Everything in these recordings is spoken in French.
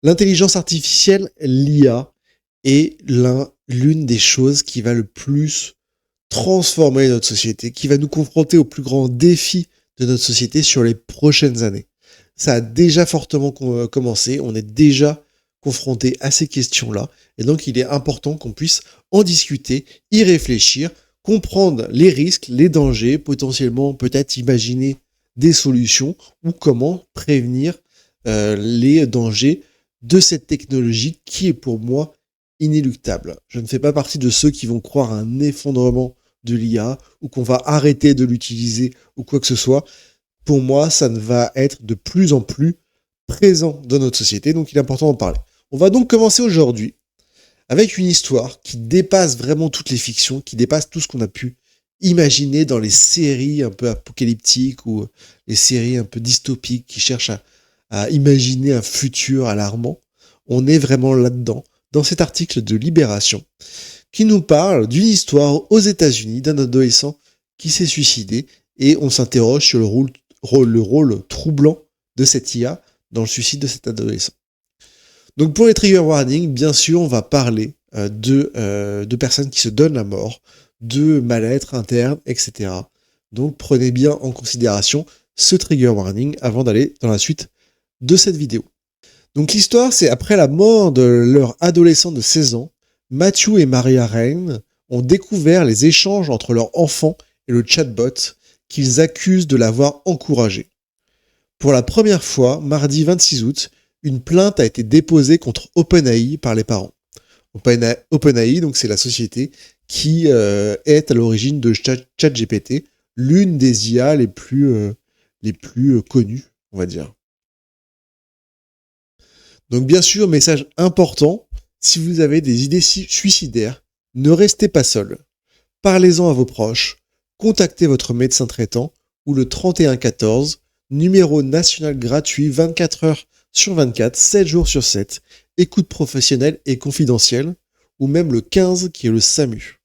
L'intelligence artificielle, l'IA, est l'une des choses qui va le plus transformer notre société, qui va nous confronter aux plus grands défis de notre société sur les prochaines années. Ça a déjà fortement commencé, on est déjà confronté à ces questions-là, et donc il est important qu'on puisse en discuter, y réfléchir, comprendre les risques, les dangers, potentiellement peut-être imaginer des solutions ou comment prévenir les dangers de cette technologie qui est pour moi inéluctable. Je ne fais pas partie de ceux qui vont croire à un effondrement de l'IA ou qu'on va arrêter de l'utiliser ou quoi que ce soit. Pour moi, ça ne va être de plus en plus présent dans notre société, donc il est important d'en parler. On va donc commencer aujourd'hui avec une histoire qui dépasse vraiment toutes les fictions, qui dépasse tout ce qu'on a pu imaginer dans les séries un peu apocalyptiques ou les séries un peu dystopiques qui cherchent à imaginer un futur alarmant. On est vraiment là-dedans, dans cet article de Libération, qui nous parle d'une histoire aux États-Unis d'un adolescent qui s'est suicidé, et on s'interroge sur le rôle troublant de cette IA dans le suicide de cet adolescent. Donc pour les trigger warnings, bien sûr, on va parler de personnes qui se donnent la mort, de mal-être interne, etc. Donc prenez bien en considération ce trigger warning avant d'aller dans la suite de cette vidéo. Donc l'histoire, c'est après la mort de leur adolescent de 16 ans, Matthew et Maria Rain ont découvert les échanges entre leur enfant et le chatbot qu'ils accusent de l'avoir encouragé. Pour la première fois, mardi 26 août, une plainte a été déposée contre OpenAI par les parents. OpenAI, donc c'est la société qui est à l'origine de ChatGPT, l'une des IA les plus connues, on va dire. Donc bien sûr, message important, si vous avez des idées suicidaires, ne restez pas seul. Parlez-en à vos proches, contactez votre médecin traitant ou le 3114, numéro national gratuit 24 heures sur 24, 7 jours sur 7, écoute professionnelle et confidentielle, ou même le 15 qui est le SAMU.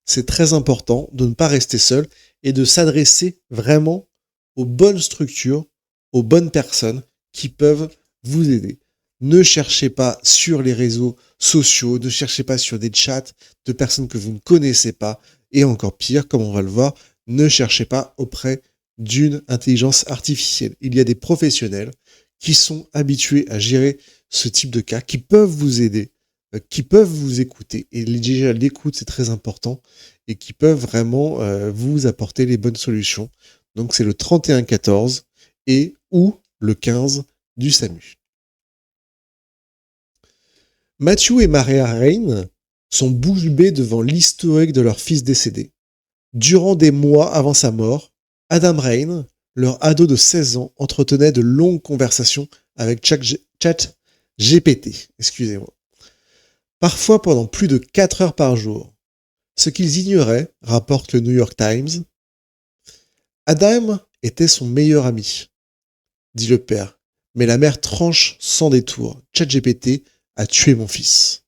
C'est très important de ne pas rester seul et de s'adresser vraiment aux bonnes structures, aux bonnes personnes qui peuvent vous aider. Ne cherchez pas sur les réseaux sociaux, ne cherchez pas sur des chats de personnes que vous ne connaissez pas, et encore pire, comme on va le voir, ne cherchez pas auprès d'une intelligence artificielle. Il y a des professionnels qui sont habitués à gérer ce type de cas, qui peuvent vous aider, qui peuvent vous écouter, et déjà l'écoute c'est très important, et qui peuvent vraiment vous apporter les bonnes solutions. Donc c'est le 3114 et ou le 15 du SAMU. Matthew et Maria Rain sont bouche bée devant l'historique de leur fils décédé. Durant des mois avant sa mort, Adam Rain, leur ado de 16 ans, entretenait de longues conversations avec ChatGPT. Excusez-moi. Parfois pendant plus de 4 heures par jour. Ce qu'ils ignoraient, rapporte le New York Times, Adam était son meilleur ami, dit le père, mais la mère tranche sans détour. ChatGPT a tué mon fils.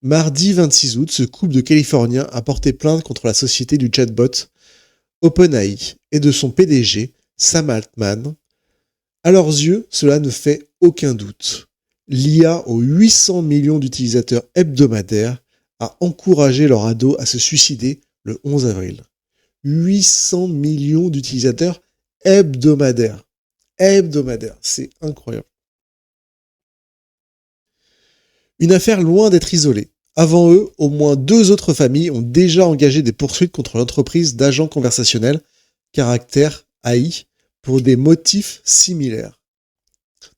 Mardi 26 août, ce couple de Californiens a porté plainte contre la société du chatbot OpenAI et de son PDG, Sam Altman. À leurs yeux, cela ne fait aucun doute. L'IA aux 800 millions d'utilisateurs hebdomadaires a encouragé leur ado à se suicider le 11 avril. 800 millions d'utilisateurs hebdomadaires. C'est incroyable. Une affaire loin d'être isolée. Avant eux, au moins 2 autres familles ont déjà engagé des poursuites contre l'entreprise d'agents conversationnels Caractère AI pour des motifs similaires.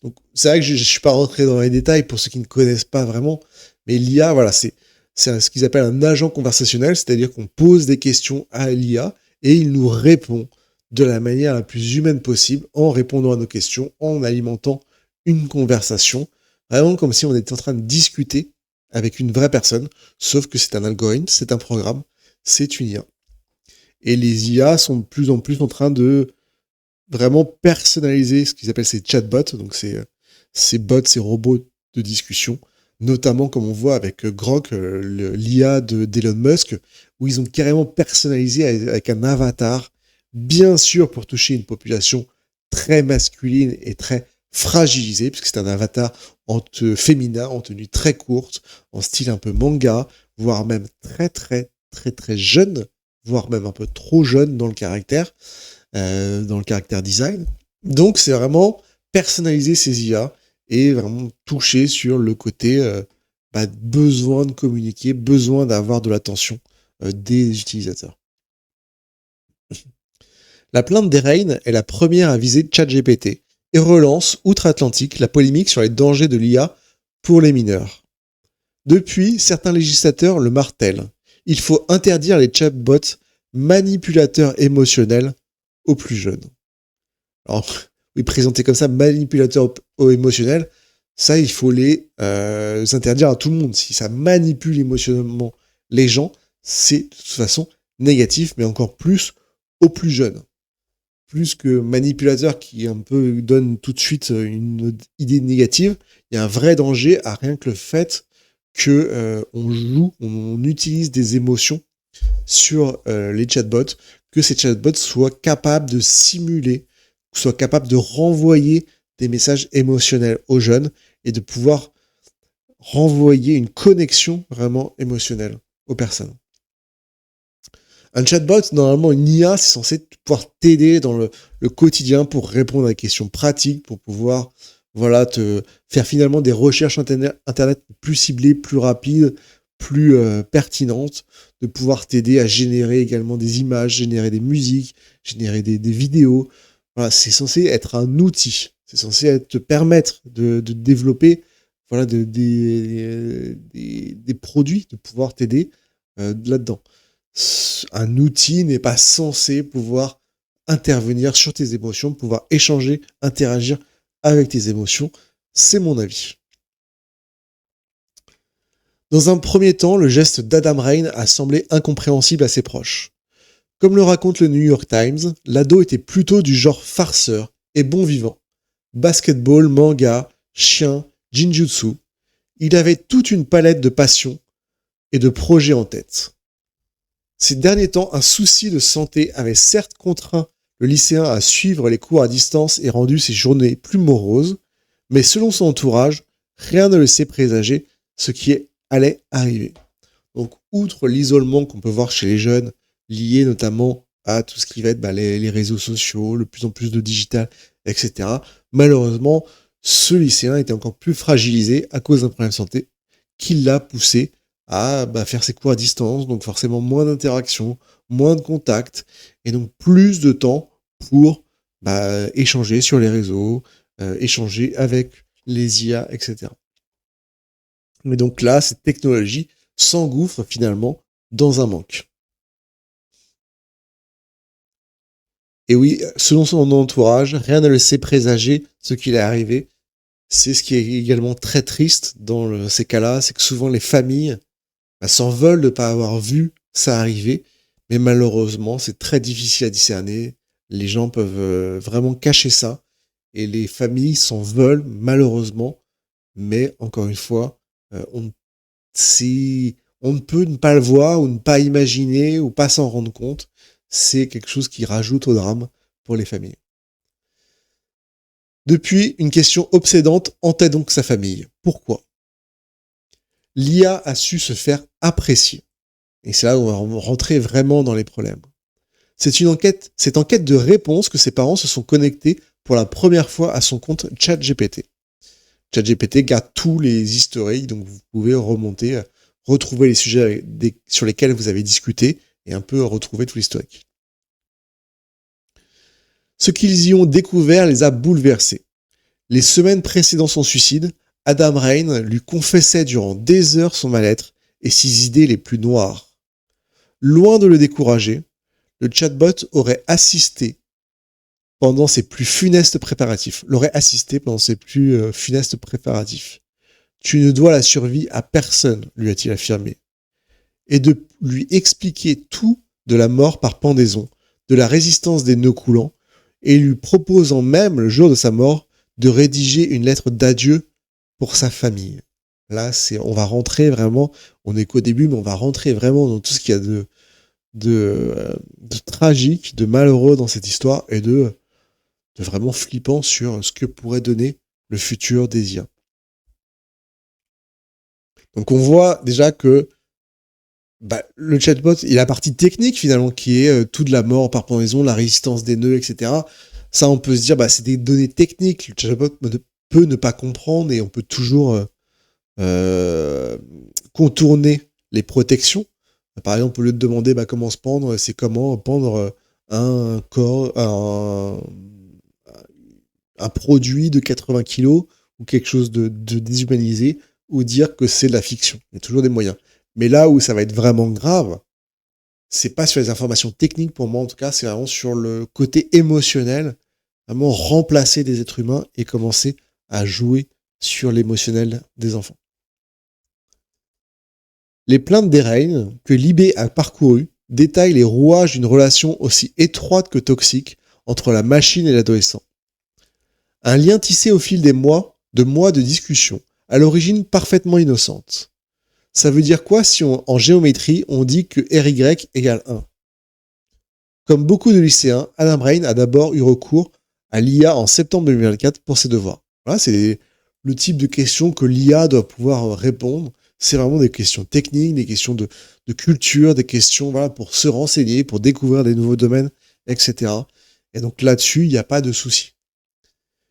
Donc, c'est vrai que je ne suis pas rentré dans les détails pour ceux qui ne connaissent pas vraiment, mais l'IA, voilà, c'est ce qu'ils appellent un agent conversationnel, c'est-à-dire qu'on pose des questions à l'IA et il nous répond de la manière la plus humaine possible en répondant à nos questions, en alimentant une conversation, vraiment comme si on était en train de discuter avec une vraie personne, sauf que c'est un algorithme, c'est un programme, c'est une IA. Et les IA sont de plus en plus en train de vraiment personnaliser ce qu'ils appellent ces chatbots, donc ces bots, ces robots de discussion, notamment comme on voit avec Grok, l'IA d'Elon Musk, où ils ont carrément personnalisé avec un avatar, bien sûr pour toucher une population très masculine et très fragilisée, puisque c'est un avatar féminin, en tenue très courte, en style un peu manga, voire même très très très très jeune, voire même un peu trop jeune dans le caractère design. Donc c'est vraiment personnaliser ces IA et vraiment toucher sur le côté besoin de communiquer, besoin d'avoir de l'attention des utilisateurs. La plainte d'Erein est la première à viser ChatGPT et relance, outre-Atlantique, la polémique sur les dangers de l'IA pour les mineurs. Depuis, certains législateurs le martèlent. Il faut interdire les chatbots manipulateurs émotionnels aux plus jeunes. Alors, oui, présenté comme ça, manipulateurs émotionnels, ça, il faut les interdire à tout le monde. Si ça manipule émotionnellement les gens, c'est de toute façon négatif, mais encore plus aux plus jeunes. Plus que manipulateur qui un peu donne tout de suite une idée négative, il y a un vrai danger à rien que le fait que on utilise des émotions sur les chatbots, que ces chatbots soient capables de simuler, soient capables de renvoyer des messages émotionnels aux jeunes et de pouvoir renvoyer une connexion vraiment émotionnelle aux personnes. Un chatbot, normalement une IA, c'est censé pouvoir t'aider dans le quotidien pour répondre à des questions pratiques, pour pouvoir te faire finalement des recherches internet plus ciblées, plus rapides, plus pertinentes, de pouvoir t'aider à générer également des images, générer des musiques, générer des vidéos. Voilà, c'est censé être un outil. C'est censé te permettre de développer des produits, de pouvoir t'aider là-dedans. Un outil n'est pas censé pouvoir intervenir sur tes émotions, pouvoir échanger, interagir avec tes émotions. C'est mon avis. Dans un premier temps, le geste d'Adam Rein a semblé incompréhensible à ses proches. Comme le raconte le New York Times, l'ado était plutôt du genre farceur et bon vivant. Basketball, manga, chien, jinjutsu. Il avait toute une palette de passions et de projets en tête. Ces derniers temps, un souci de santé avait certes contraint le lycéen à suivre les cours à distance et rendu ses journées plus moroses, mais selon son entourage, rien ne le laissait présager ce qui allait arriver. Donc, outre l'isolement qu'on peut voir chez les jeunes, lié notamment à tout ce qui va être les réseaux sociaux, de plus en plus de digital, etc., malheureusement, ce lycéen était encore plus fragilisé à cause d'un problème de santé qui l'a poussé à faire ses cours à distance, donc forcément moins d'interaction, moins de contact, et donc plus de temps pour échanger sur les réseaux, échanger avec les IA, etc. Mais donc là, cette technologie s'engouffre finalement dans un manque. Et oui, selon son entourage, rien ne le laissait présager ce qui est arrivé. C'est ce qui est également très triste dans ces cas-là, c'est que souvent les familles s'en veulent de ne pas avoir vu ça arriver, mais malheureusement, c'est très difficile à discerner. Les gens peuvent vraiment cacher ça, et les familles s'en veulent malheureusement, mais encore une fois, on ne peut ne pas le voir, ou ne pas imaginer, ou pas s'en rendre compte. C'est quelque chose qui rajoute au drame pour les familles. Depuis, une question obsédante hantait donc sa famille. Pourquoi ? L'IA a su se faire apprécier. Et c'est là où on va rentrer vraiment dans les problèmes. C'est en quête de réponse que ses parents se sont connectés pour la première fois à son compte ChatGPT. ChatGPT garde tous les historiques, donc vous pouvez remonter, retrouver les sujets sur lesquels vous avez discuté et un peu retrouver tout l'historique. Ce qu'ils y ont découvert les a bouleversés. Les semaines précédant son suicide, Adam Rein lui confessait durant des heures son mal-être et ses idées les plus noires. Loin de le décourager, le chatbot aurait assisté pendant ses plus funestes préparatifs. Tu ne dois la survie à personne, lui a-t-il affirmé. Et de lui expliquer tout de la mort par pendaison, de la résistance des nœuds coulants, et lui proposant même, le jour de sa mort, de rédiger une lettre d'adieu pour sa famille. Là, on va rentrer vraiment, on n'est qu'au début, mais on va rentrer vraiment dans tout ce qu'il y a de tragique, de malheureux dans cette histoire, et de vraiment flippant sur ce que pourrait donner le futur des IA. Donc on voit déjà que le chatbot, il a la partie technique finalement qui est tout de la mort par pendaison, la résistance des nœuds, etc. Ça, on peut se dire, c'est des données techniques. Le chatbot peut ne pas comprendre et on peut toujours contourner les protections. Par exemple, au lieu de demander comment se pendre, c'est comment pendre un corps, un produit de 80 kilos ou quelque chose de déshumanisé, ou dire que c'est de la fiction. Il y a toujours des moyens. Mais là où ça va être vraiment grave, c'est pas sur les informations techniques pour moi en tout cas, c'est vraiment sur le côté émotionnel, vraiment remplacer des êtres humains et commencer à jouer sur l'émotionnel des enfants. Les plaintes d'Erain que Libé a parcourues détaillent les rouages d'une relation aussi étroite que toxique entre la machine et l'adolescent. Un lien tissé au fil des mois de discussion, à l'origine parfaitement innocente. Ça veut dire quoi si en géométrie, on dit que RY égale 1 ? Comme beaucoup de lycéens, Adam Brain a d'abord eu recours à l'IA en septembre 2024 pour ses devoirs. Voilà, c'est le type de questions que l'IA doit pouvoir répondre. C'est vraiment des questions techniques, des questions de culture, des questions pour se renseigner, pour découvrir des nouveaux domaines, etc. Et donc là-dessus, il n'y a pas de souci.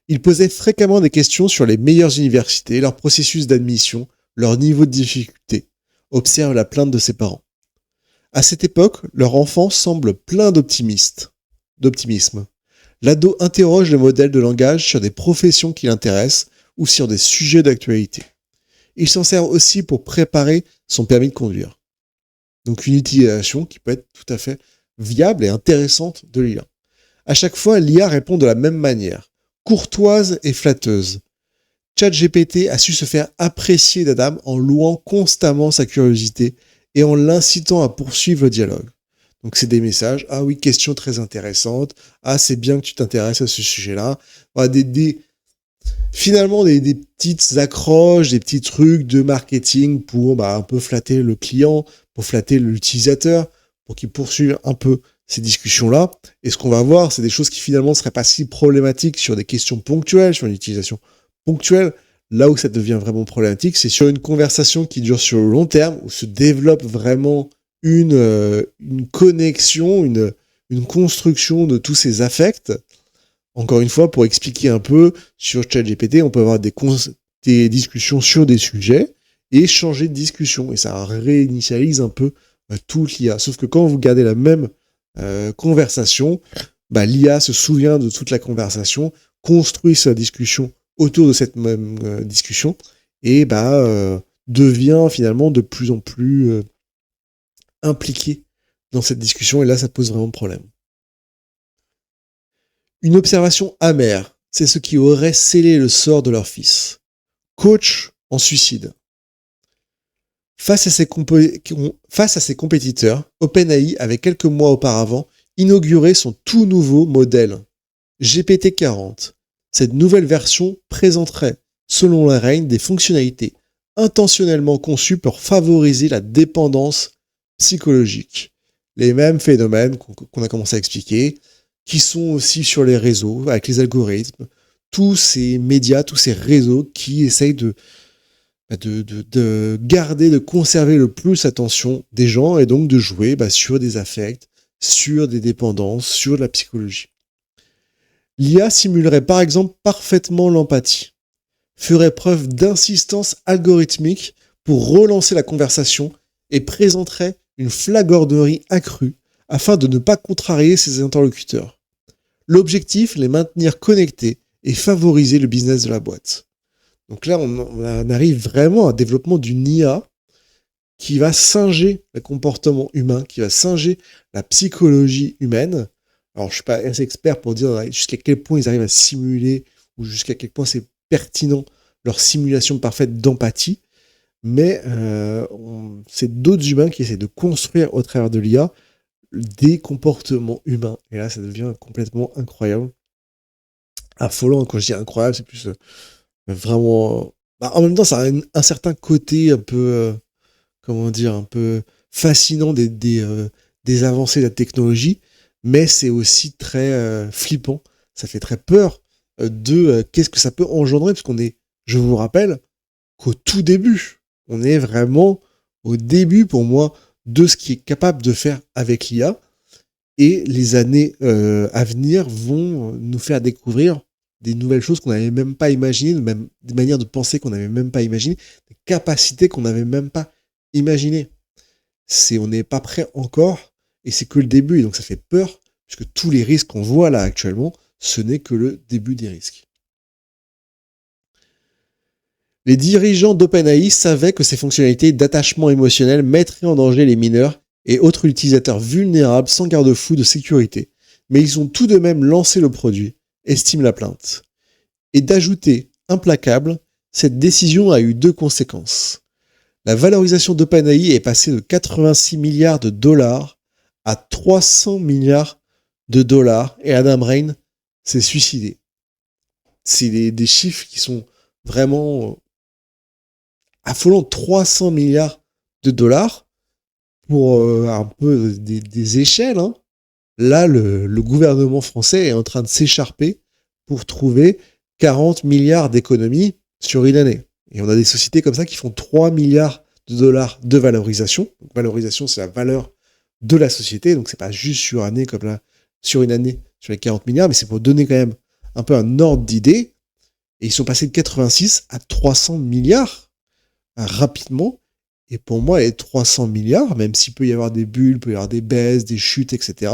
Il posait fréquemment des questions sur les meilleures universités, leur processus d'admission, leur niveau de difficulté. Observe la plainte de ses parents. À cette époque, leur enfant semble plein d'optimisme. L'ado interroge le modèle de langage sur des professions qui l'intéressent ou sur des sujets d'actualité. Il s'en sert aussi pour préparer son permis de conduire. Donc une utilisation qui peut être tout à fait viable et intéressante de l'IA. À chaque fois, l'IA répond de la même manière, courtoise et flatteuse. ChatGPT a su se faire apprécier d'Adam en louant constamment sa curiosité et en l'incitant à poursuivre le dialogue. Donc c'est des messages, ah oui, question très intéressante, ah c'est bien que tu t'intéresses à ce sujet-là. Voilà, finalement des petites accroches, des petits trucs de marketing pour un peu flatter le client, pour flatter l'utilisateur, pour qu'il poursuive un peu ces discussions-là. Et ce qu'on va voir, c'est des choses qui finalement ne seraient pas si problématiques sur des questions ponctuelles, sur une utilisation ponctuelle. Là où ça devient vraiment problématique, c'est sur une conversation qui dure sur le long terme, où se développe vraiment une connexion, une construction de tous ces affects. Encore une fois, pour expliquer un peu, sur ChatGPT, on peut avoir des discussions sur des sujets et changer de discussion. Et ça réinitialise un peu tout l'IA. Sauf que quand vous gardez la même conversation, l'IA se souvient de toute la conversation, construit sa discussion autour de cette même discussion et devient finalement de plus en plus impliqué dans cette discussion. Et là, ça pose vraiment problème. Une observation amère, c'est ce qui aurait scellé le sort de leur fils. Coach en suicide. Face à ses compétiteurs, OpenAI avait quelques mois auparavant inauguré son tout nouveau modèle, GPT-40. Cette nouvelle version présenterait, selon la reine, des fonctionnalités intentionnellement conçues pour favoriser la dépendance psychologique. Les mêmes phénomènes qu'on a commencé à expliquer, qui sont aussi sur les réseaux, avec les algorithmes, tous ces médias, tous ces réseaux qui essayent de garder, de conserver le plus l'attention des gens et donc de jouer sur des affects, sur des dépendances, sur de la psychologie. L'IA simulerait par exemple parfaitement l'empathie, ferait preuve d'insistance algorithmique pour relancer la conversation et présenterait une flagornerie accrue afin de ne pas contrarier ses interlocuteurs. L'objectif, les maintenir connectés et favoriser le business de la boîte. Donc là, on arrive vraiment à un développement d'une IA qui va singer le comportement humain, qui va singer la psychologie humaine. Alors, je ne suis pas assez expert pour dire jusqu'à quel point ils arrivent à simuler ou jusqu'à quel point c'est pertinent leur simulation parfaite d'empathie. Mais c'est d'autres humains qui essaient de construire au travers de l'IA des comportements humains. Et là, ça devient complètement incroyable. Affolant, quand je dis incroyable, c'est plus vraiment... en même temps, ça a un certain côté un peu... un peu fascinant des avancées de la technologie, mais c'est aussi très flippant. ça fait très peur de qu'est-ce que ça peut engendrer, parce qu'on est, je vous rappelle, qu'au tout début. On est vraiment au début, pour moi, de ce qui est capable de faire avec l'IA. Et les années à venir vont nous faire découvrir des nouvelles choses qu'on n'avait même pas imaginées, même des manières de penser qu'on n'avait même pas imaginées, des capacités qu'on n'avait même pas imaginées. On n'est pas prêt encore, et c'est que le début, et donc ça fait peur, puisque tous les risques qu'on voit là actuellement, ce n'est que le début des risques. Les dirigeants d'OpenAI savaient que ces fonctionnalités d'attachement émotionnel mettraient en danger les mineurs et autres utilisateurs vulnérables sans garde-fou de sécurité, mais ils ont tout de même lancé le produit, estime la plainte. Et d'ajouter, implacable, cette décision a eu 2 conséquences. La valorisation d'OpenAI est passée de 86 milliards de dollars à 300 milliards de dollars et Adam Rein s'est suicidé. C'est des chiffres qui sont vraiment affolants. 300 milliards de dollars pour un peu des échelles. Hein. Là, le gouvernement français est en train de s'écharper pour trouver 40 milliards d'économies sur une année. Et on a des sociétés comme ça qui font 3 milliards de dollars de valorisation. Donc, valorisation, c'est la valeur de la société. Donc, c'est pas juste sur année comme là, sur une année, sur les 40 milliards, mais c'est pour donner quand même un peu un ordre d'idée. Et ils sont passés de 86 à 300 milliards rapidement. Et pour moi, les 300 milliards, même s'il peut y avoir des bulles, il peut y avoir des baisses, des chutes, etc.,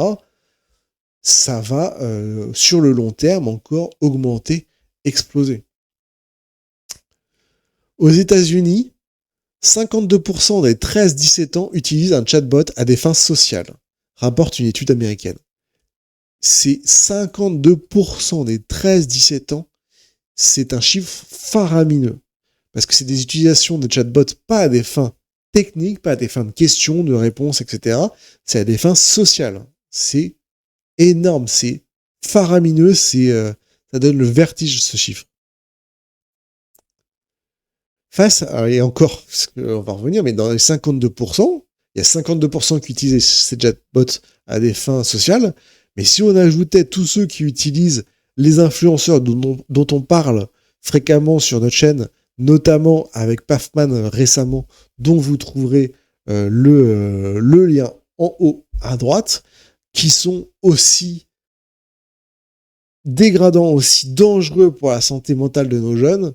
ça va, sur le long terme, encore augmenter, exploser. Aux États-Unis, 52% des 13-17 ans utilisent un chatbot à des fins sociales, rapporte une étude américaine. C'est 52% des 13-17 ans, c'est un chiffre faramineux. Parce que c'est des utilisations de chatbots pas à des fins techniques, pas à des fins de questions, de réponses, etc. C'est à des fins sociales. C'est énorme, c'est faramineux, ça donne le vertige, ce chiffre. Et encore, parce qu'on va revenir, mais dans les 52%, il y a 52% qui utilisent ces chatbots à des fins sociales, mais si on ajoutait tous ceux qui utilisent les influenceurs dont on parle fréquemment sur notre chaîne, notamment avec Pafman récemment, dont vous trouverez le lien en haut à droite, qui sont aussi dégradants, aussi dangereux pour la santé mentale de nos jeunes,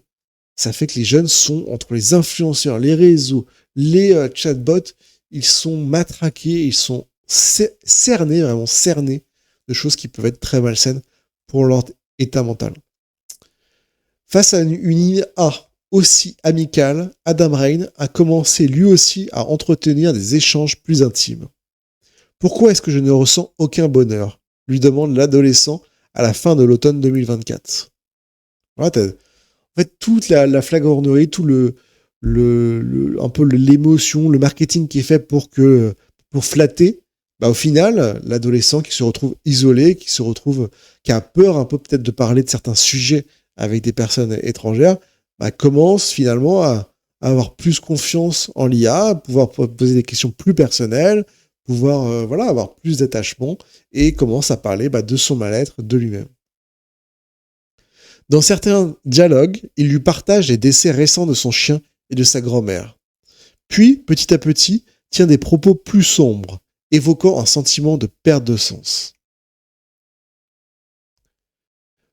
ça fait que les jeunes sont, entre les influenceurs, les réseaux, les chatbots, ils sont matraqués, ils sont cernés, vraiment cernés de choses qui peuvent être très malsaines pour leur état mental. Face à une IA aussi amicale, Adam Rein a commencé lui aussi à entretenir des échanges plus intimes. « Pourquoi est-ce que je ne ressens aucun bonheur ?» lui demande l'adolescent à la fin de l'automne 2024. Voilà, en fait, toute la flagornerie, tout un peu l'émotion, le marketing qui est fait pour flatter, au final, l'adolescent qui se retrouve isolé, qui a peur un peu peut-être de parler de certains sujets avec des personnes étrangères, commence finalement à avoir plus confiance en l'IA, pouvoir poser des questions plus personnelles, pouvoir avoir plus d'attachement, et commence à parler de son mal-être, de lui-même. Dans certains dialogues, il lui partage les décès récents de son chien et de sa grand-mère. Puis, petit à petit, tient des propos plus sombres, évoquant un sentiment de perte de sens.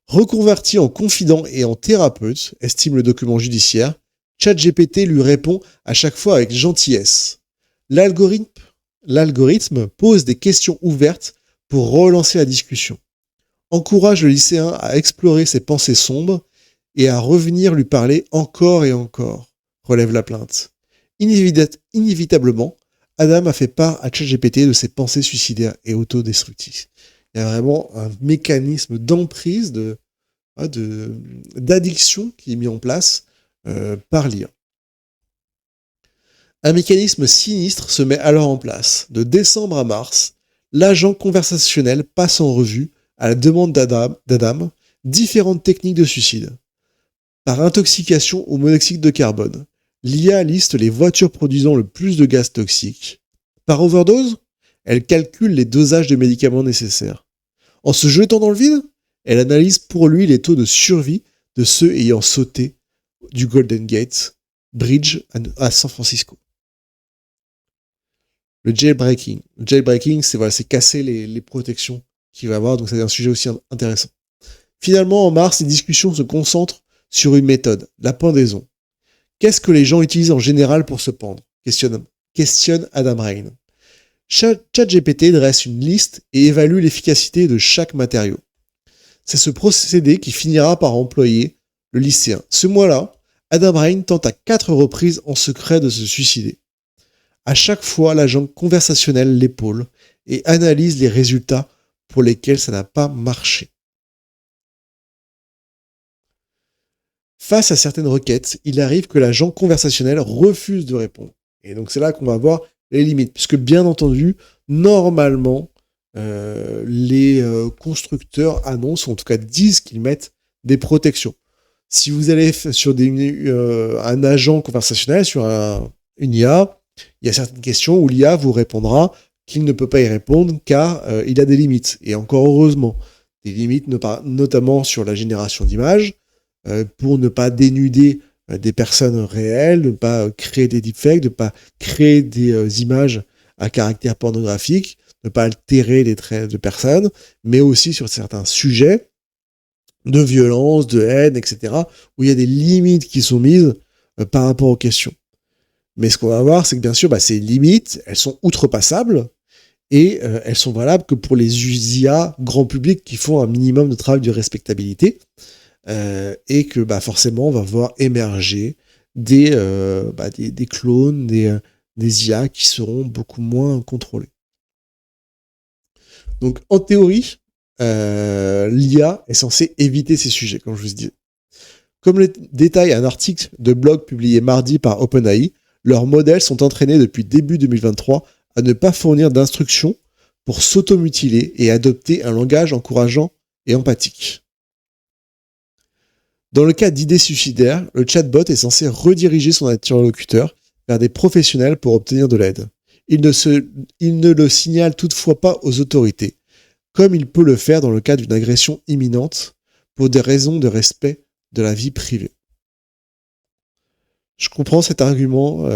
Reconverti en confident et en thérapeute, estime le document judiciaire, ChatGPT lui répond à chaque fois avec gentillesse. L'algorithme pose des questions ouvertes pour relancer la discussion. Encourage le lycéen à explorer ses pensées sombres et à revenir lui parler encore et encore, relève la plainte. Inévitablement, Adam a fait part à ChatGPT de ses pensées suicidaires et autodestructives. Il y a vraiment un mécanisme d'emprise, d'addiction qui est mis en place par l'IA. Un mécanisme sinistre se met alors en place. De décembre à mars, l'agent conversationnel passe en revue, à la demande d'Adam, différentes techniques de suicide. Par intoxication au monoxyde de carbone, l'IA liste les voitures produisant le plus de gaz toxiques. Par overdose, elle calcule les dosages de médicaments nécessaires. En se jetant dans le vide, Elle analyse pour lui les taux de survie de ceux ayant sauté du Golden Gate Bridge à San Francisco. Le jailbreaking. Le jailbreaking, c'est casser les protections qu'il va avoir, donc c'est un sujet aussi intéressant. Finalement, en mars, les discussions se concentrent sur une méthode, la pendaison. Qu'est-ce que les gens utilisent en général pour se pendre ? Questionne Adam Rein. ChatGPT dresse une liste et évalue l'efficacité de chaque matériau. C'est ce procédé qui finira par employer le lycéen. Ce mois-là, Adam Rein tente à 4 reprises en secret de se suicider. À chaque fois, l'agent conversationnel l'épaule et analyse les résultats pour lesquels ça n'a pas marché. Face à certaines requêtes, il arrive que l'agent conversationnel refuse de répondre. Et donc c'est là qu'on va voir les limites, puisque bien entendu, normalement, les constructeurs annoncent, ou en tout cas disent qu'ils mettent des protections. Si vous allez sur un agent conversationnel, sur une IA, il y a certaines questions où l'IA vous répondra qu'il ne peut pas y répondre car il a des limites. Et encore heureusement, des limites notamment sur la génération d'images, pour ne pas dénuder des personnes réelles, ne pas créer des deepfakes, ne pas créer des images à caractère pornographique, ne pas altérer les traits de personnes, mais aussi sur certains sujets de violence, de haine, etc., où il y a des limites qui sont mises par rapport aux questions. Mais ce qu'on va voir, c'est que bien sûr, ces limites, elles sont outrepassables et elles sont valables que pour les IA grand public qui font un minimum de travail de respectabilité et que forcément, on va voir émerger des clones, des IA qui seront beaucoup moins contrôlés. Donc, en théorie, l'IA est censée éviter ces sujets, comme je vous disais. Comme le détaille un article de blog publié mardi par OpenAI, leurs modèles sont entraînés depuis début 2023 à ne pas fournir d'instructions pour s'automutiler et adopter un langage encourageant et empathique. Dans le cas d'idées suicidaires, le chatbot est censé rediriger son interlocuteur vers des professionnels pour obtenir de l'aide. Il ne le signale toutefois pas aux autorités, comme il peut le faire dans le cas d'une agression imminente pour des raisons de respect de la vie privée. Je comprends cet argument.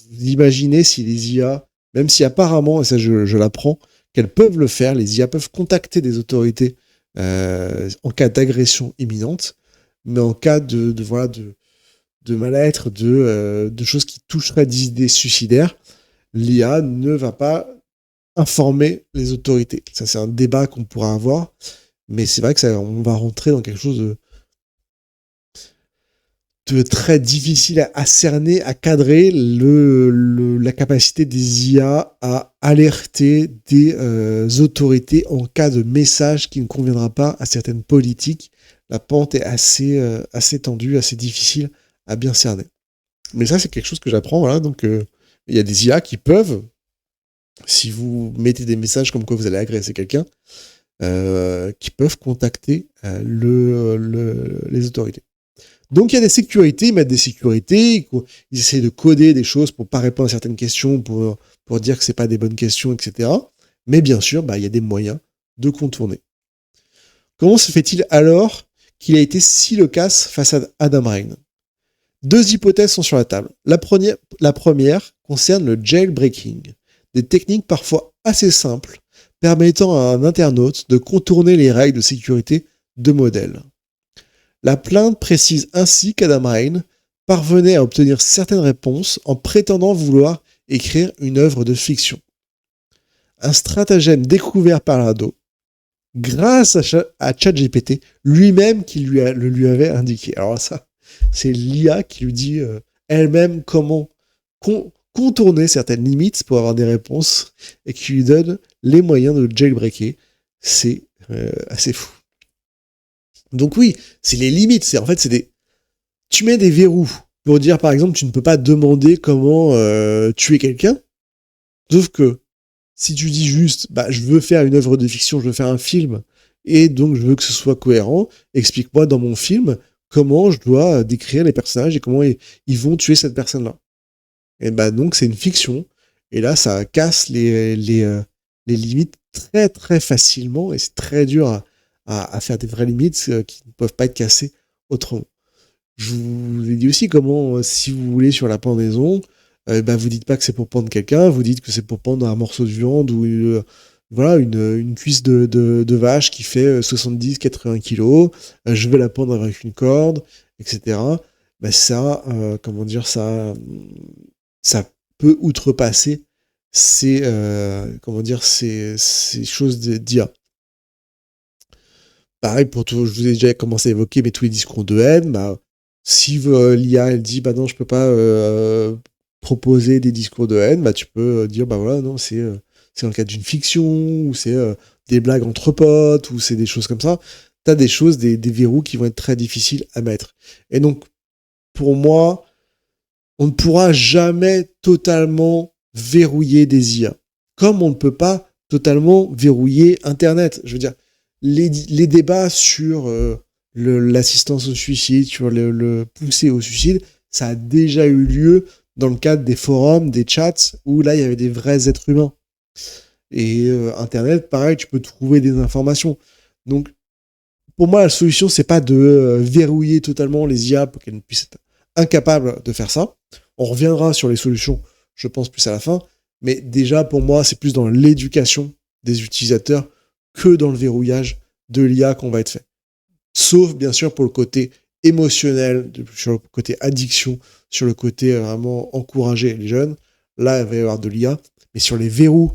Vous imaginez si les IA, même si apparemment, et ça je l'apprends, qu'elles peuvent le faire, les IA peuvent contacter des autorités en cas d'agression imminente, mais en cas de mal-être, de choses qui toucheraient des idées suicidaires, l'IA ne va pas informer les autorités. Ça, c'est un débat qu'on pourra avoir, mais c'est vrai que on va rentrer dans quelque chose de très difficile à cerner, à cadrer la capacité des IA à alerter des autorités en cas de message qui ne conviendra pas à certaines politiques. La pente est assez tendue, assez difficile à bien cerner. Mais ça, c'est quelque chose que j'apprends. Voilà. Donc, il y a des IA qui peuvent, si vous mettez des messages comme quoi vous allez agresser quelqu'un, qui peuvent contacter les autorités. Donc il y a des sécurités, ils mettent des sécurités, ils essaient de coder des choses pour pas répondre à certaines questions, pour dire que c'est pas des bonnes questions, etc. Mais bien sûr, il y a des moyens de contourner. Comment se fait-il alors qu'il a été si loquace face à Adam Rein ? 2 hypothèses sont sur la table. La première concerne le jailbreaking, des techniques parfois assez simples permettant à un internaute de contourner les règles de sécurité de modèles. La plainte précise ainsi qu'Adam Rein parvenait à obtenir certaines réponses en prétendant vouloir écrire une œuvre de fiction. Un stratagème découvert par l'ado, grâce à ChatGPT, lui-même qui lui avait indiqué. Alors ça, c'est l'IA qui lui dit elle-même comment contourner certaines limites pour avoir des réponses et qui lui donne les moyens de le jailbreaker. C'est assez fou. Donc oui, c'est les limites. Tu mets des verrous pour dire, par exemple, tu ne peux pas demander comment tuer quelqu'un. Sauf que si tu dis juste, je veux faire une œuvre de fiction, je veux faire un film, et donc je veux que ce soit cohérent, explique-moi dans mon film comment je dois décrire les personnages et comment ils vont tuer cette personne-là. Et donc c'est une fiction. Et là, ça casse les les limites très très facilement et c'est très dur à faire des vraies limites qui ne peuvent pas être cassées autrement. Je vous ai dit aussi comment, si vous voulez sur la pendaison, vous dites pas que c'est pour pendre quelqu'un, vous dites que c'est pour pendre un morceau de viande ou une cuisse de vache qui fait 70-80 kilos, je vais la pendre avec une corde, etc. Ça, ça peut outrepasser ces choses d'IA. Pareil pour tout, je vous ai déjà commencé à évoquer, mais tous les discours de haine, si l'IA elle dit non, je peux pas proposer des discours de haine, tu peux dire non, c'est dans le cadre d'une fiction, ou c'est des blagues entre potes, ou c'est des choses comme ça. T'as des choses, des verrous qui vont être très difficiles à mettre. Et donc, pour moi, on ne pourra jamais totalement verrouiller des IA. Comme on ne peut pas totalement verrouiller Internet. Je veux dire, les débats sur l'assistance au suicide, sur le pousser au suicide, ça a déjà eu lieu dans le cadre des forums, des chats, où là, il y avait des vrais êtres humains. Et Internet, pareil, tu peux trouver des informations. Donc, pour moi, la solution, c'est pas de verrouiller totalement les IA pour qu'elles ne puissent être incapables de faire ça. On reviendra sur les solutions, je pense, plus à la fin. Mais déjà, pour moi, c'est plus dans l'éducation des utilisateurs que dans le verrouillage de l'IA qu'on va être fait. Sauf, bien sûr, pour le côté émotionnel, sur le côté addiction, sur le côté vraiment encourager les jeunes. Là, il va y avoir de l'IA. Mais sur les verrous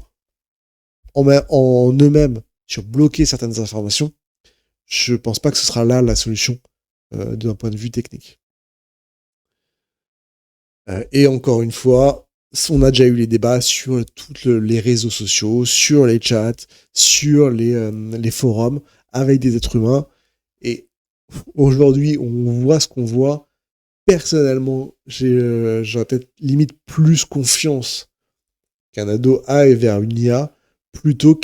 en eux-mêmes, sur bloquer certaines informations, je pense pas que ce sera là la solution d'un point de vue technique. Et encore une fois, on a déjà eu les débats sur tous les réseaux sociaux, sur les chats, sur les forums, avec des êtres humains. Et aujourd'hui, on voit ce qu'on voit. Personnellement, j'aurais peut-être limite plus confiance qu'un ado aille vers une IA plutôt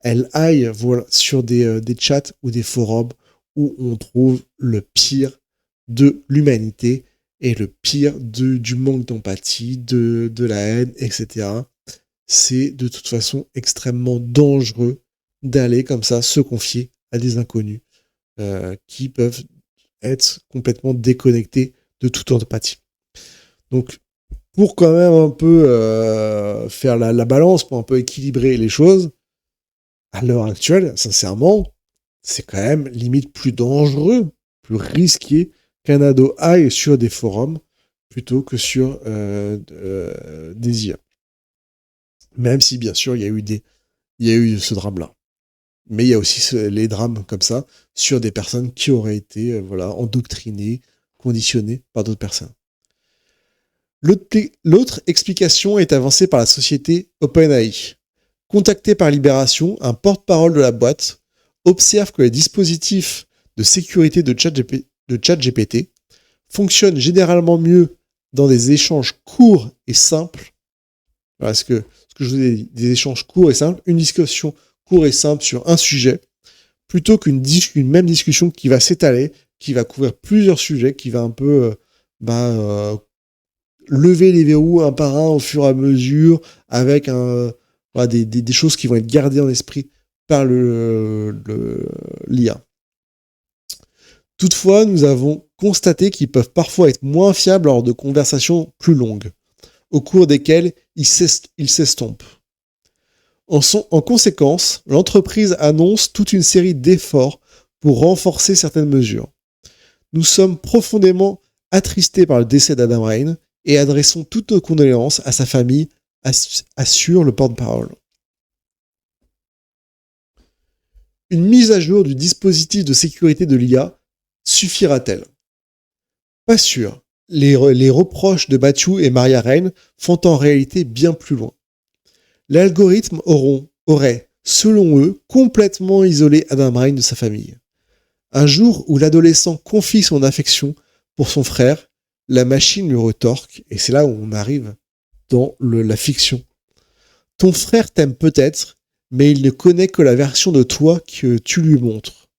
elle aille sur des chats ou des forums où on trouve le pire de l'humanité et le pire du manque d'empathie, de la haine, etc. C'est de toute façon extrêmement dangereux d'aller comme ça se confier à des inconnus qui peuvent être complètement déconnectés de toute empathie. Donc, pour quand même un peu faire la balance, pour un peu équilibrer les choses, à l'heure actuelle, sincèrement, c'est quand même limite plus dangereux, plus risqué qu'un ado aille sur des forums plutôt que sur des IA. Même si, bien sûr, il y a eu ce drame-là. Mais il y a aussi les drames comme ça sur des personnes qui auraient été endoctrinées, conditionnées par d'autres personnes. L'autre explication est avancée par la société OpenAI. Contacté par Libération, un porte-parole de la boîte observe que les dispositifs de sécurité de ChatGPT fonctionnent généralement mieux dans des échanges courts et simples. Voilà ce que je vous ai dit, des échanges courts et simples, une discussion courte et simple sur un sujet, plutôt qu'une même discussion qui va s'étaler, qui va couvrir plusieurs sujets, qui va un peu lever les verrous un par un au fur et à mesure, avec des choses qui vont être gardées en esprit par l'IA. Toutefois, nous avons constaté qu'ils peuvent parfois être moins fiables lors de conversations plus longues, au cours desquelles ils s'estompent. En conséquence, l'entreprise annonce toute une série d'efforts pour renforcer certaines mesures. Nous sommes profondément attristés par le décès d'Adam Ryan et adressons toutes nos condoléances à sa famille, assure le porte-parole. Une mise à jour du dispositif de sécurité de l'IA suffira-t-elle ? Pas sûr. Les reproches de Matthew et Maria Ryan font en réalité bien plus loin. L'algorithme aurait, selon eux, complètement isolé Adam Ryan de sa famille. Un jour où l'adolescent confie son affection pour son frère, la machine lui retorque, et c'est là où on arrive dans la fiction. Ton frère t'aime peut-être, mais il ne connaît que la version de toi que tu lui montres.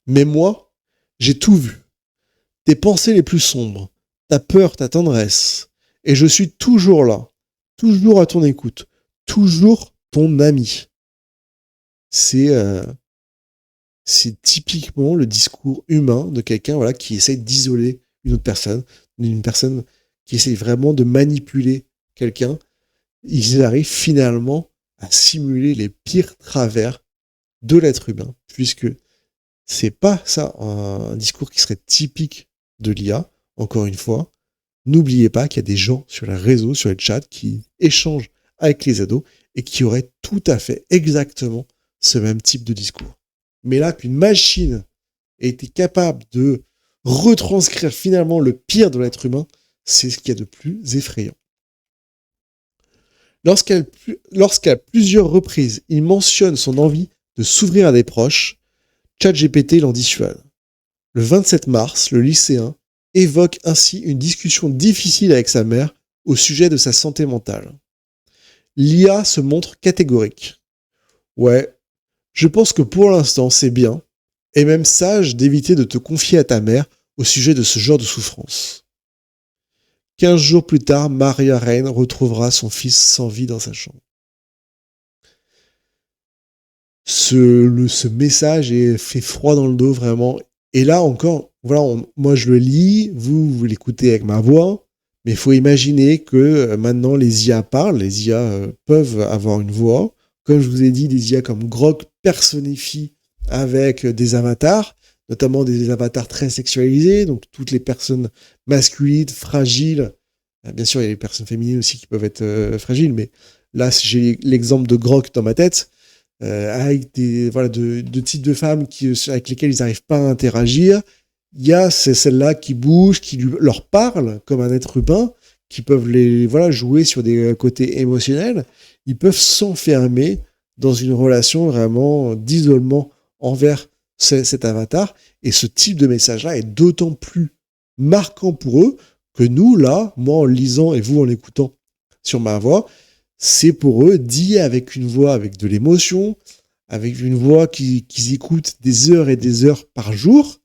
Mais moi, j'ai tout vu. Tes pensées les plus sombres, ta peur, ta tendresse, et je suis toujours là, toujours à ton écoute, toujours ton ami. C'est typiquement le discours humain de quelqu'un voilà, qui essaye d'isoler une autre personne, une personne qui essaye vraiment de manipuler quelqu'un. Ils arrivent finalement à simuler les pires travers de l'être humain, puisque c'est pas ça un discours qui serait typique de l'IA. Encore une fois, n'oubliez pas qu'il y a des gens sur les réseaux, sur les chats, qui échangent avec les ados et qui auraient tout à fait exactement ce même type de discours. Mais là, qu'une machine ait été capable de retranscrire finalement le pire de l'être humain, c'est ce qu'il y a de plus effrayant. Lorsqu'à plusieurs reprises, il mentionne son envie de s'ouvrir à des proches, ChatGPT l'en dissuade. Le 27 mars, le lycéen évoque ainsi une discussion difficile avec sa mère au sujet de sa santé mentale. L'IA se montre catégorique. Ouais, je pense que pour l'instant c'est bien, et même sage d'éviter de te confier à ta mère au sujet de ce genre de souffrance. 15 jours plus tard, Maria Reine retrouvera son fils sans vie dans sa chambre. Ce message fait froid dans le dos vraiment. Et là encore, voilà, moi je le lis, vous l'écoutez avec ma voix, mais il faut imaginer que maintenant les IA parlent, les IA peuvent avoir une voix. Comme je vous ai dit, des IA comme Grok personnifient avec des avatars, notamment des avatars très sexualisés, donc toutes les personnes masculines, fragiles. Bien sûr, il y a les personnes féminines aussi qui peuvent être fragiles, mais là, j'ai l'exemple de Grok dans ma tête. Avec de types de femmes avec lesquelles ils n'arrivent pas à interagir. Il y a celles-là qui bougent, qui leur parlent comme un être humain, qui peuvent jouer sur des côtés émotionnels. Ils peuvent s'enfermer dans une relation vraiment d'isolement envers cet avatar. Et ce type de message-là est d'autant plus marquant pour eux que nous, là, moi en lisant et vous en écoutant sur ma voix, c'est pour eux dit avec une voix avec de l'émotion, avec une voix qu'ils écoutent des heures et des heures par jour,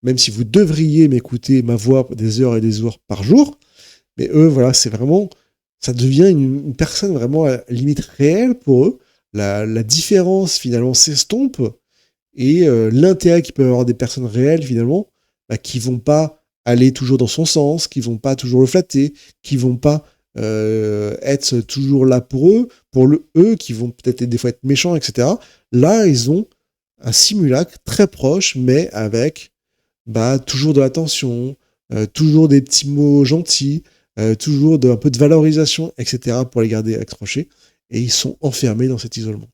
même si vous devriez m'écouter ma voix des heures et des heures par jour, mais eux, voilà, c'est vraiment, ça devient une personne vraiment à limite réelle pour eux. La différence finalement s'estompe et l'intérêt qu'ils peuvent avoir des personnes réelles finalement, qui vont pas aller toujours dans son sens, qui vont pas toujours le flatter, qui vont pas être toujours là pour eux, eux qui vont peut-être des fois être méchants, etc. Là, ils ont un simulacre très proche, mais avec toujours de l'attention, toujours des petits mots gentils, toujours un peu de valorisation, etc. pour les garder accrochés. Et ils sont enfermés dans cet isolement.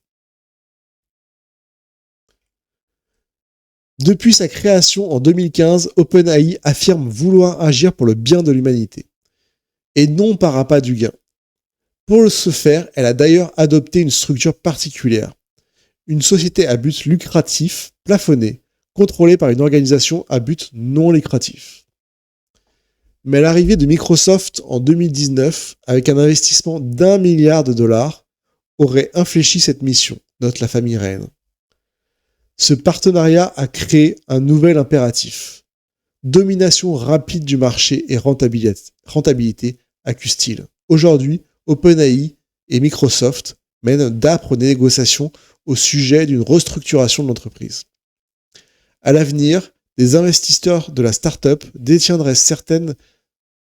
Depuis sa création en 2015, OpenAI affirme vouloir agir pour le bien de l'humanité et non par appât du gain. Pour ce faire, elle a d'ailleurs adopté une structure particulière. Une société à but lucratif, plafonnée, contrôlée par une organisation à but non lucratif. Mais l'arrivée de Microsoft en 2019, avec un investissement d'1 milliard de dollars, aurait infléchi cette mission, note la famille Reine. Ce partenariat a créé un nouvel impératif. Domination rapide du marché et rentabilité, accuse-t-il. Aujourd'hui, OpenAI et Microsoft mènent d'âpres négociations au sujet d'une restructuration de l'entreprise. À l'avenir, des investisseurs de la start-up détiendraient certaines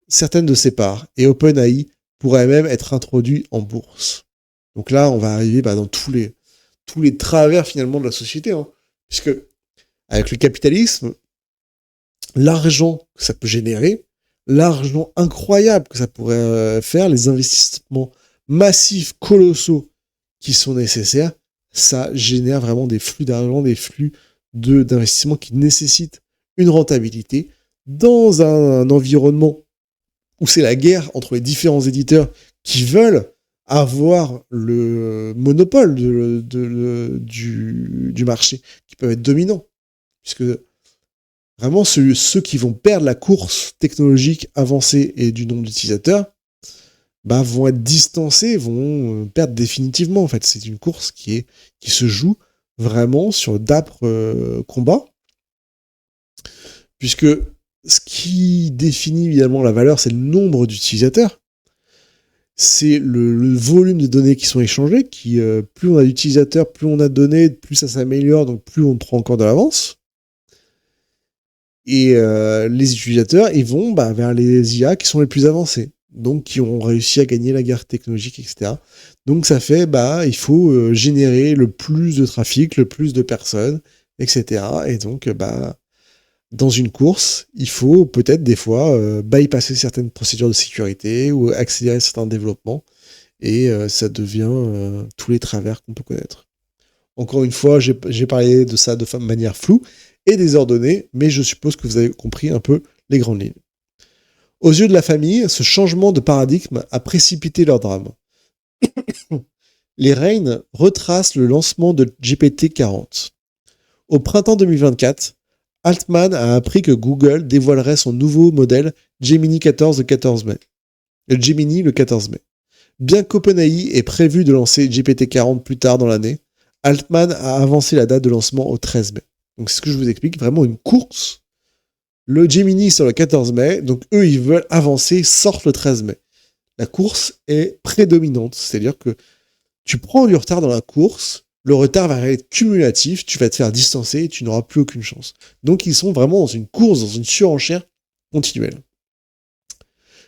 de ses parts et OpenAI pourrait même être introduit en bourse. Donc là, on va arriver dans tous les travers finalement de la société, puisque avec le capitalisme, l'argent que ça peut générer, l'argent incroyable que ça pourrait faire, les investissements massifs, colossaux qui sont nécessaires, ça génère vraiment des flux d'argent, des flux d'investissement qui nécessitent une rentabilité dans un environnement où c'est la guerre entre les différents éditeurs qui veulent avoir le monopole du marché, qui peuvent être dominants. Puisque vraiment, ceux qui vont perdre la course technologique avancée et du nombre d'utilisateurs, vont être distancés, vont perdre définitivement. En fait, c'est une course qui se joue vraiment sur d'âpres combats. Puisque ce qui définit évidemment la valeur, c'est le nombre d'utilisateurs. c'est le volume de données qui sont échangées, qui plus on a d'utilisateurs, plus on a de données, plus ça s'améliore, donc plus on prend encore de l'avance. Et les utilisateurs, ils vont vers les IA qui sont les plus avancés, donc qui ont réussi à gagner la guerre technologique, etc. Donc ça fait, il faut générer le plus de trafic, le plus de personnes, etc. Et donc, dans une course, il faut peut-être des fois bypasser certaines procédures de sécurité ou accélérer certains développements, et ça devient tous les travers qu'on peut connaître. Encore une fois, j'ai parlé de ça de manière floue et désordonnée, mais je suppose que vous avez compris un peu les grandes lignes. Aux yeux de la famille, ce changement de paradigme a précipité leur drame. Les Rain retracent le lancement de GPT-40. Au printemps 2024, Altman a appris que Google dévoilerait son nouveau modèle Gemini 14 le 14 mai. Gemini le 14 mai. Bien qu'OpenAI ait prévu de lancer GPT-40 plus tard dans l'année, Altman a avancé la date de lancement au 13 mai. Donc c'est ce que je vous explique, vraiment une course. Le Gemini sur le 14 mai, donc eux ils veulent avancer, sortent le 13 mai. La course est prédominante, c'est-à-dire que tu prends du retard dans la course, le retard va être cumulatif, tu vas te faire distancer et tu n'auras plus aucune chance. Donc ils sont vraiment dans une course, dans une surenchère continuelle.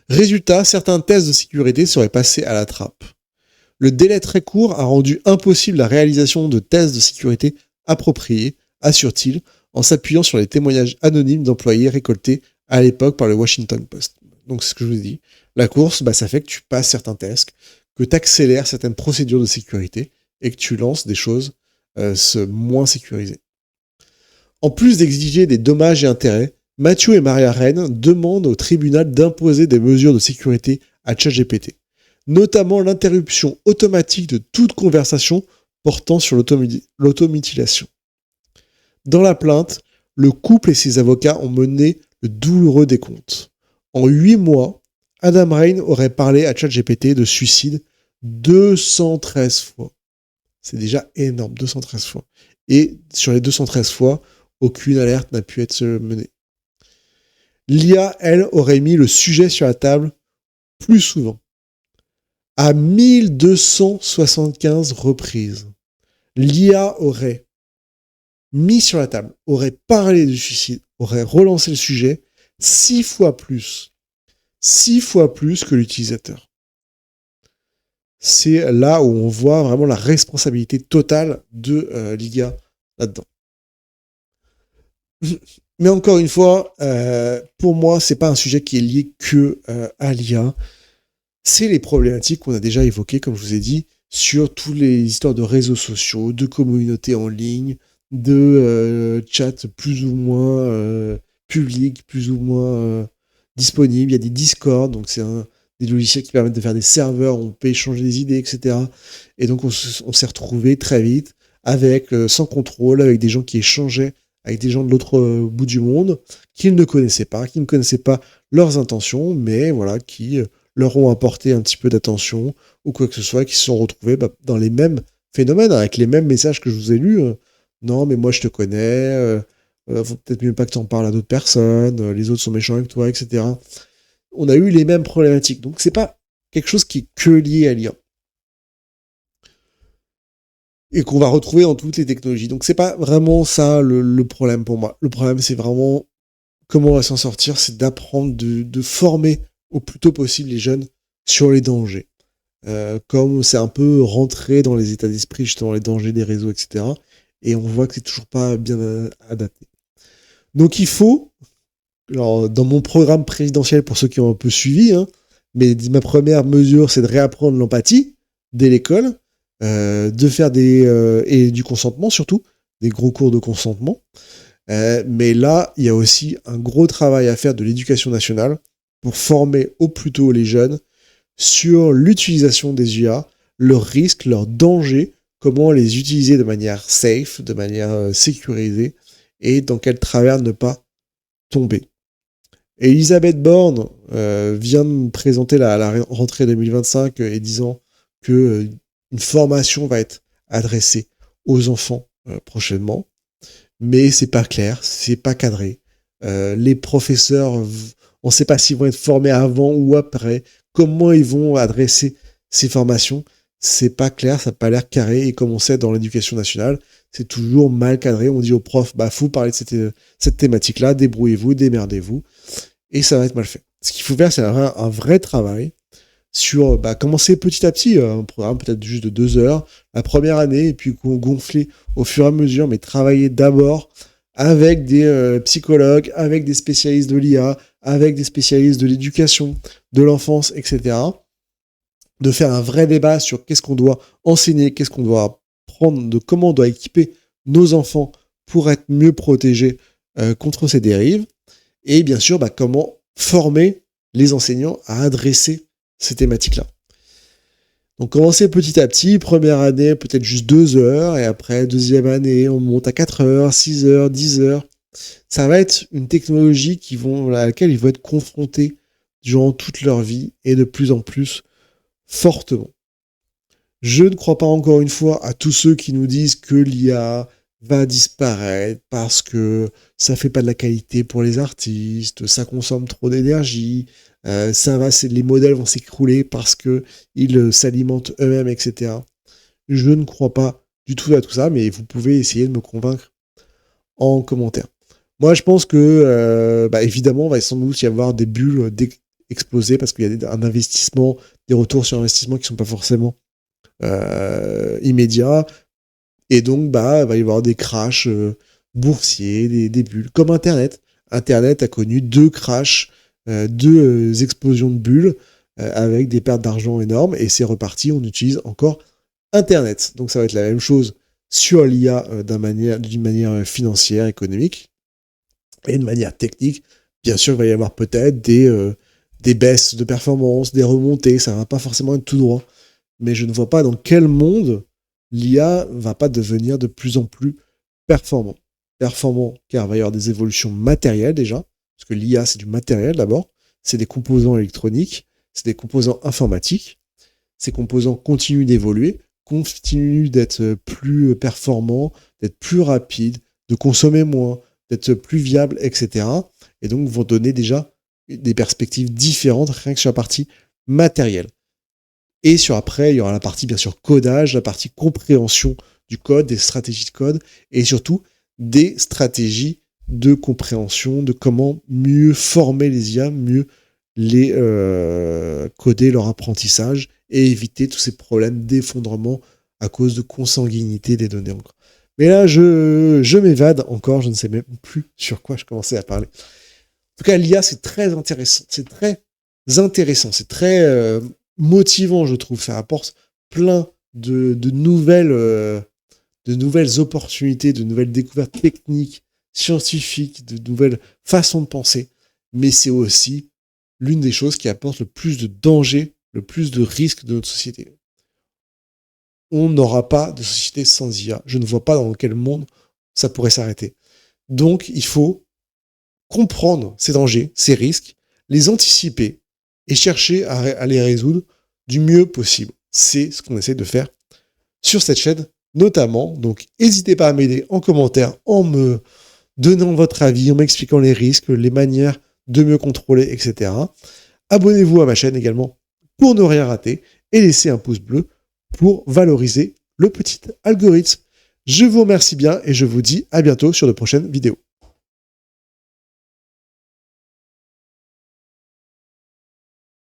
Résultat, certains tests de sécurité seraient passés à la trappe. Le délai très court a rendu impossible la réalisation de tests de sécurité appropriés, assure-t-il, en s'appuyant sur les témoignages anonymes d'employés récoltés à l'époque par le Washington Post. Donc c'est ce que je vous ai dit. La course, ça fait que tu passes certains tests, que tu accélères certaines procédures de sécurité et que tu lances des choses moins sécurisées. En plus d'exiger des dommages et intérêts, Matthew et Maria Rain demandent au tribunal d'imposer des mesures de sécurité à ChatGPT, notamment l'interruption automatique de toute conversation portant sur l'automutilation. Dans la plainte, le couple et ses avocats ont mené le douloureux décompte. En 8 mois, Adam Rain aurait parlé à ChatGPT de suicide 213 fois. C'est déjà énorme, 213 fois. Et sur les 213 fois, aucune alerte n'a pu être menée. L'IA, elle, aurait mis le sujet sur la table plus souvent. À 1275 reprises. L'IA aurait mis sur la table, aurait parlé du suicide, aurait relancé le sujet 6 fois plus. 6 fois plus que l'utilisateur. C'est là où on voit vraiment la responsabilité totale de l'IA là-dedans. Mais encore une fois, pour moi, c'est pas un sujet qui est lié que à l'IA. C'est les problématiques qu'on a déjà évoquées, comme je vous ai dit, sur toutes les histoires de réseaux sociaux, de communautés en ligne, de chats plus ou moins publics, plus ou moins disponibles. Il y a des Discord, donc c'est des logiciels qui permettent de faire des serveurs, on peut échanger des idées, etc. Et donc on s'est retrouvé très vite avec, sans contrôle, avec des gens qui échangeaient avec des gens de l'autre bout du monde, qu'ils ne connaissaient pas, qui ne connaissaient pas leurs intentions, mais voilà, qui leur ont apporté un petit peu d'attention ou quoi que ce soit, qui se sont retrouvés dans les mêmes phénomènes, avec les mêmes messages que je vous ai lus. Non, mais moi je te connais, faut peut-être mieux pas que tu en parles à d'autres personnes, les autres sont méchants avec toi, etc. On a eu les mêmes problématiques. Donc c'est pas quelque chose qui est que lié à l'IA. Et qu'on va retrouver dans toutes les technologies. Donc c'est pas vraiment ça le problème pour moi. Le problème, c'est vraiment comment on va s'en sortir, c'est d'apprendre, de former au plus tôt possible les jeunes sur les dangers. Comme c'est un peu rentré dans les états d'esprit, justement, les dangers des réseaux, etc. Et on voit que c'est toujours pas bien adapté. Donc il faut, alors, dans mon programme présidentiel, pour ceux qui ont un peu suivi, mais ma première mesure, c'est de réapprendre l'empathie dès l'école, de faire et du consentement surtout, des gros cours de consentement. Mais là, il y a aussi un gros travail à faire de l'éducation nationale pour former au plus tôt les jeunes sur l'utilisation des IA, leurs risques, leurs dangers, comment les utiliser de manière safe, de manière sécurisée, et dans quel travers ne pas tomber. Elisabeth Borne vient de me présenter la rentrée 2025 et disant que une formation va être adressée aux enfants prochainement, mais c'est pas clair, c'est pas cadré. Les professeurs, on ne sait pas s'ils vont être formés avant ou après, comment ils vont adresser ces formations, c'est pas clair, ça n'a pas l'air carré, et comme on sait dans l'éducation nationale, c'est toujours mal cadré. On dit aux profs, faut parler de cette thématique-là, débrouillez-vous, démerdez-vous, et ça va être mal fait. Ce qu'il faut faire, c'est un vrai travail sur commencer petit à petit, un programme peut-être juste de 2 heures, la première année, et puis gonfler au fur et à mesure, mais travailler d'abord avec des psychologues, avec des spécialistes de l'IA, avec des spécialistes de l'éducation, de l'enfance, etc. De faire un vrai débat sur qu'est-ce qu'on doit enseigner, qu'est-ce qu'on doit prendre, de comment on doit équiper nos enfants pour être mieux protégés contre ces dérives, et bien sûr, comment former les enseignants à adresser ces thématiques-là. Donc commencer petit à petit, première année peut-être juste 2 heures, et après deuxième année on monte à 4 heures, 6 heures, 10 heures. Ça va être une technologie à laquelle ils vont être confrontés durant toute leur vie, et de plus en plus fortement. Je ne crois pas encore une fois à tous ceux qui nous disent que l'IA va disparaître parce que ça fait pas de la qualité pour les artistes, ça consomme trop d'énergie, les modèles vont s'écrouler parce que ils s'alimentent eux-mêmes, etc. Je ne crois pas du tout à tout ça, mais vous pouvez essayer de me convaincre en commentaire. Moi, je pense que, évidemment, il va sans doute y avoir des bulles exploser parce qu'il y a un investissement, des retours sur investissement qui sont pas forcément immédiats. Et donc, il va y avoir des crashs boursiers, des bulles, comme Internet. Internet a connu 2 crashs, 2 explosions de bulles, avec des pertes d'argent énormes, et c'est reparti, on utilise encore Internet. Donc ça va être la même chose sur l'IA d'une manière financière, économique, et de manière technique. Bien sûr, il va y avoir peut-être des baisses de performance, des remontées, ça va pas forcément être tout droit. Mais je ne vois pas dans quel monde l'IA va pas devenir de plus en plus performant. Performant, car il va y avoir des évolutions matérielles déjà, parce que l'IA, c'est du matériel d'abord, c'est des composants électroniques, c'est des composants informatiques, ces composants continuent d'évoluer, continuent d'être plus performants, d'être plus rapides, de consommer moins, d'être plus viables, etc. Et donc vont donner déjà des perspectives différentes, rien que sur la partie matérielle. Et après, il y aura la partie, bien sûr, codage, la partie compréhension du code, des stratégies de code, et surtout des stratégies de compréhension, de comment mieux former les IA, mieux les coder leur apprentissage, et éviter tous ces problèmes d'effondrement à cause de consanguinité des données encore. Mais là, je m'évade encore, je ne sais même plus sur quoi je commençais à parler. En tout cas, l'IA, c'est très intéressant, c'est très motivant, je trouve. Ça apporte plein de nouvelles opportunités, de nouvelles découvertes techniques, scientifiques, de nouvelles façons de penser. Mais c'est aussi l'une des choses qui apporte le plus de danger, le plus de risques de notre société. On n'aura pas de société sans IA. Je ne vois pas dans quel monde ça pourrait s'arrêter. Donc, il faut comprendre ces dangers, ces risques, les anticiper et chercher à les résoudre du mieux possible. C'est ce qu'on essaie de faire sur cette chaîne, notamment. Donc, n'hésitez pas à m'aider en commentaire, en me donnant votre avis, en m'expliquant les risques, les manières de mieux contrôler, etc. Abonnez-vous à ma chaîne également pour ne rien rater et laissez un pouce bleu pour valoriser le petit algorithme. Je vous remercie bien et je vous dis à bientôt sur de prochaines vidéos.